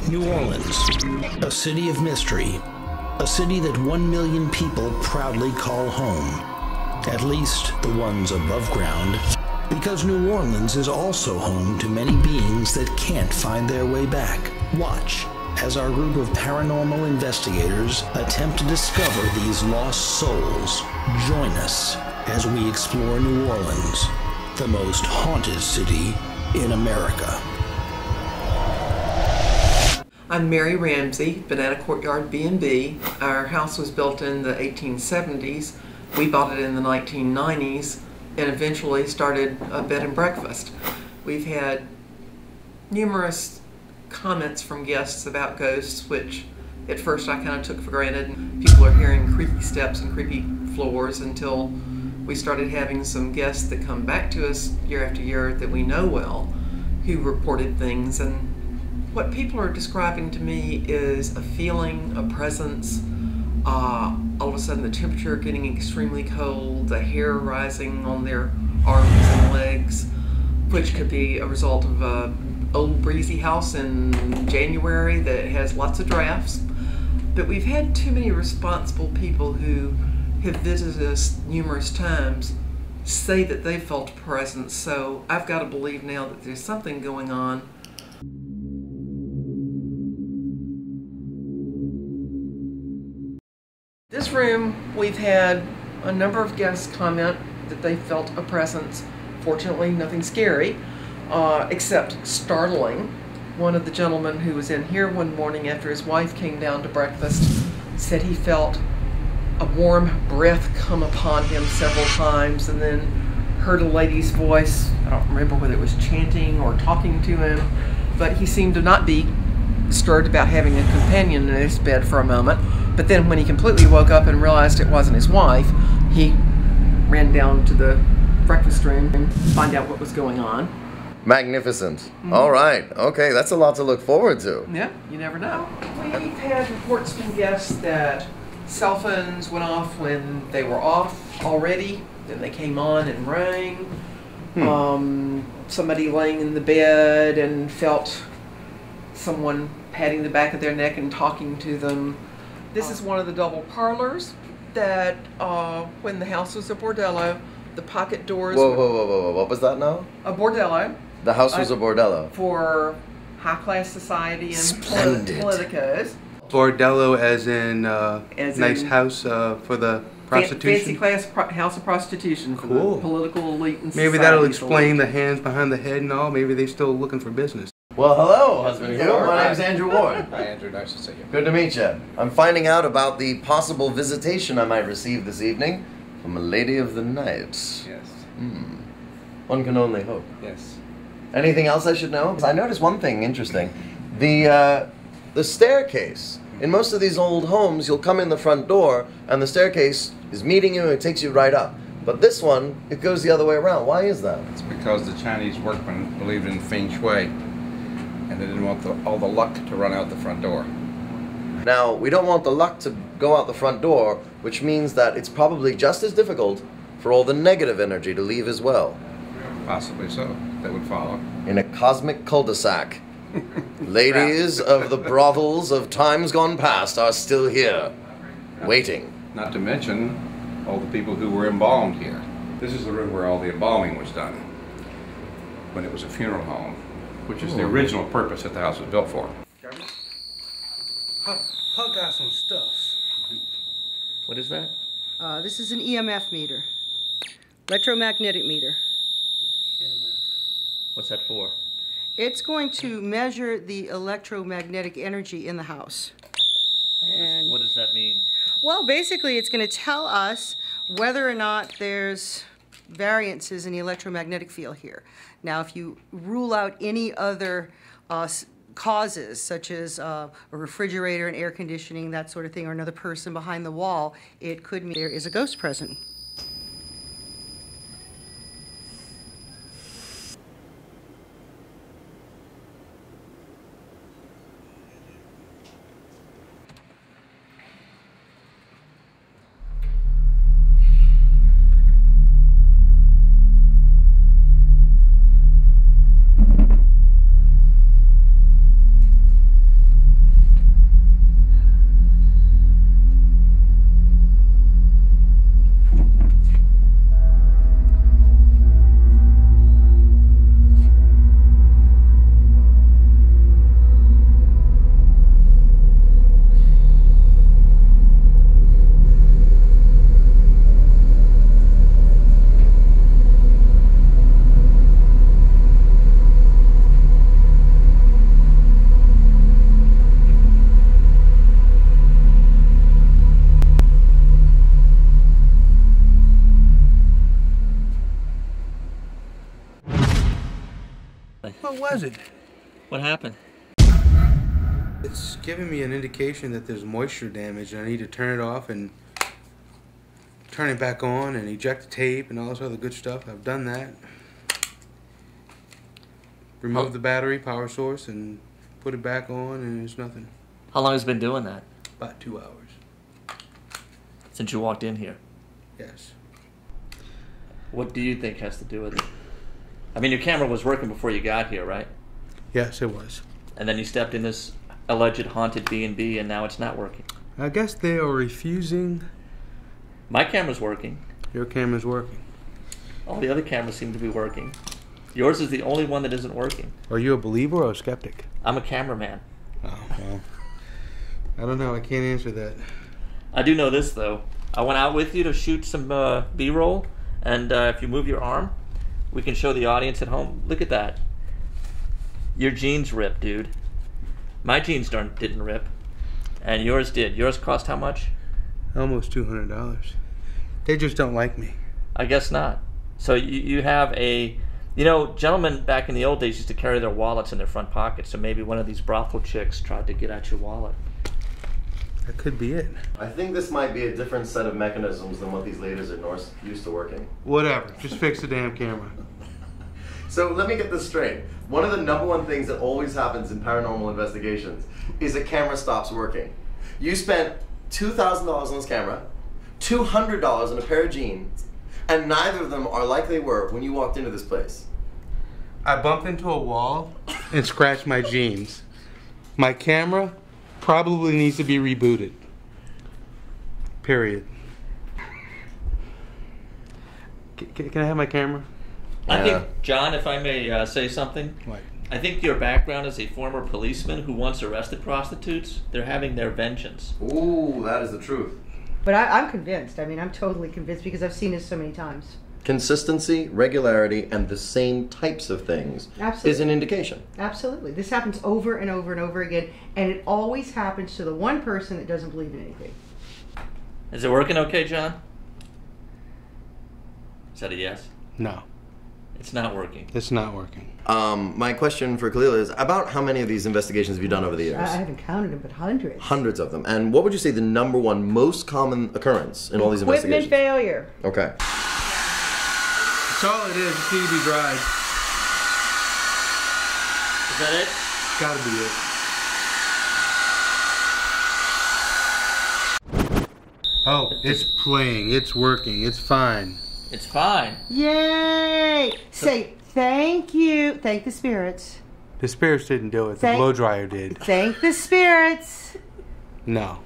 New Orleans, a city of mystery, a city that 1 million people proudly call home, at least the ones above ground, because New Orleans is also home to many beings that can't find their way back. Watch as our group of paranormal investigators attempt to discover these lost souls. Join us as we explore New Orleans, the most haunted city in America. I'm Mary Ramsey, been at a Courtyard B&B. Our house was built in the 1870s. We bought it in the 1990s and eventually started a bed and breakfast. We've had numerous comments from guests about ghosts, which at first I kind of took for granted. People are hearing creaky steps and creepy floors until we started having some guests that come back to us year after year that we know well who reported things. And what people are describing to me is a feeling, a presence, all of a sudden the temperature getting extremely cold, the hair rising on their arms and legs, which could be a result of an old breezy house in January that has lots of drafts. But we've had too many responsible people who have visited us numerous times say that they felt a presence, so I've got to believe now that there's something going on. This room, we've had a number of guests comment that they felt a presence. Fortunately, nothing scary, except startling. One of the gentlemen who was in here one morning after his wife came down to breakfast said he felt a warm breath come upon him several times, and then heard a lady's voice. I don't remember whether it was chanting or talking to him, but he seemed to not be disturbed about having a companion in his bed for a moment. But then when he completely woke up and realized it wasn't his wife, he ran down to the breakfast room and find out what was going on. Magnificent. Mm-hmm. All right. Okay, that's a lot to look forward to. Yeah, you never know. We've had reports from guests that cell phones went off when they were off already, then they came on and rang. Somebody laying in the bed and felt someone patting the back of their neck and talking to them. This is one of the double parlors that, when the house was a bordello, the pocket doors... Whoa. What was that now? A bordello. The house was a bordello. For high-class society and Splendid. politicos. Bordello as in nice house for the prostitution? Fancy class house of prostitution for the political elite and society. Maybe that'll explain the hands behind the head and all. Maybe they're still looking for business. Well, hello, husband. My name's Andrew Ward. Hi, Andrew. Nice to see you. Good to meet you. I'm finding out about the possible visitation I might receive this evening from a lady of the night. Yes. One can only hope. Yes. Anything else I should know? I noticed one thing interesting. The staircase. In most of these old homes, you'll come in the front door, and the staircase is meeting you and it takes you right up. But this one, it goes the other way around. Why is that? It's because the Chinese workmen believed in feng shui, and they didn't want all the luck to run out the front door. Now, we don't want the luck to go out the front door, which means that it's probably just as difficult for all the negative energy to leave as well. Possibly so. That would follow. In a cosmic cul-de-sac. Ladies of the brothels of times gone past are still here, waiting. Not to mention all the people who were embalmed here. This is the room where all the embalming was done, when it was a funeral home, which is the original purpose that the house was built for. I got some stuff. What is that? This is an EMF meter, electromagnetic meter. What's that for? It's going to measure the electromagnetic energy in the house. And What does that mean? well, basically, it's going to tell us whether or not there's variances in the electromagnetic field here. Now, if you rule out any other causes, such as a refrigerator and air conditioning, that sort of thing, or another person behind the wall, it could mean there is a ghost present. does it? What happened? It's giving me an indication that there's moisture damage and I need to turn it off and turn it back on and eject the tape and all this other good stuff. I've done that. Remove the battery, power source, and put it back on, and there's nothing. How long has it been doing that? About 2 hours. Since you walked in here? Yes. What do you think has to do with it? I mean, your camera was working before you got here, right? Yes, it was. And then you stepped in this alleged haunted B&B, and now it's not working. I guess they are refusing. My camera's working. Your camera's working. All the other cameras seem to be working. Yours is the only one that isn't working. Are you a believer or a skeptic? I'm a cameraman. Oh, well. I don't know. I can't answer that. I do know this, though. I went out with you to shoot some B-roll, and if you move your arm, we can show the audience at home. Look at that. Your jeans ripped, dude. My jeans didn't rip, and yours did. Yours cost how much? Almost $200. They just don't like me. I guess not. So you have a... You know, gentlemen back in the old days used to carry their wallets in their front pockets, so maybe one of these brothel chicks tried to get at your wallet. That could be it. I think this might be a different set of mechanisms than what these ladies are used to working. Whatever. Just fix the damn camera. So let me get this straight. One of the #1 things that always happens in paranormal investigations is a camera stops working. You spent $2,000 on this camera, $200 on a pair of jeans, and neither of them are like they were when you walked into this place. I bumped into a wall and scratched my jeans. My camera probably needs to be rebooted. Period. Can I have my camera? I think, John, if I may say something. What? I think your background as a former policeman who once arrested prostitutes, they're having their vengeance. Ooh, that is the truth. But I'm convinced. I mean, I'm totally convinced because I've seen this so many times. Consistency, regularity, and the same types of things is an indication. Absolutely. This happens over and over and over again, and it always happens to the one person that doesn't believe in anything. Is it working okay, John? Is that a yes? No. It's not working. It's not working. My question for Kalila is, about how many of these investigations have you done over the years? I haven't counted them, but hundreds. Hundreds of them. And what would you say the #1 most common occurrence in all these investigations? Equipment failure. Okay. That's all it is. It needs to be dried. Is that it? Gotta be it. Oh, it's playing. It's working. It's fine. It's fine. Yay! Say thank you. Thank the spirits. The spirits didn't do it. The blow dryer did. Thank the spirits. No.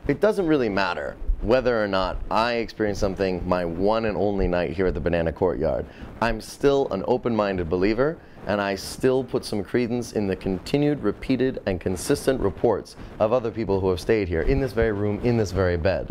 It doesn't really matter whether or not I experience something my one and only night here at the Banana Courtyard. I'm still an open-minded believer, and I still put some credence in the continued, repeated, and consistent reports of other people who have stayed here in this very room, in this very bed.